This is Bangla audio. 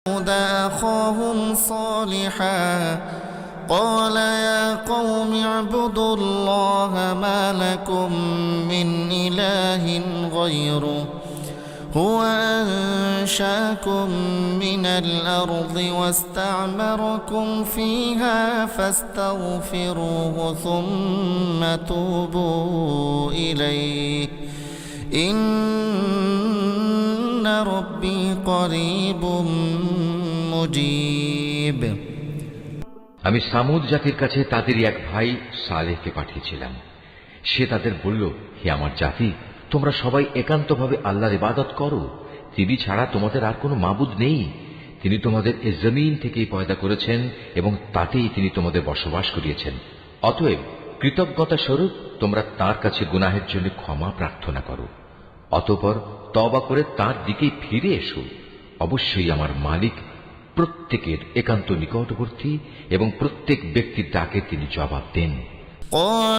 أخاهم صالحا قال يا قوم اعبدوا الله ما لكم من إله غيره هو أنشأكم من الأرض واستعمركم فيها فاستغفروه ثم توبوا إليه إن ربي قريب مجيب। আমি সামুদ জাতির কাছে তাদেরই এক ভাই সালেহকে পাঠিয়েছিলাম। সে তাদের বলল, হে আমার জাতি, তোমরা সবাই একান্তভাবে আল্লাহর ইবাদত করো। তিনি ছাড়া তোমাদের আর কোনো মাবুদ নেই। তিনি তোমাদের এ জমিন থেকেই পয়দা করেছেন এবং তাতেই তিনি তোমাদের বসবাস করিয়েছেন। অতএব কৃতজ্ঞতা স্বরূপ তোমরা তাঁর কাছে গুনাহের জন্য ক্ষমা প্রার্থনা করো, অতঃপর তওবা করে তাঁর দিকেই ফিরে এসো। অবশ্যই আমার মালিক প্রত্যেকের একান্ত নিকটবর্তী এবং প্রত্যেক ব্যক্তির ডাকে তিনি জবাব দেন।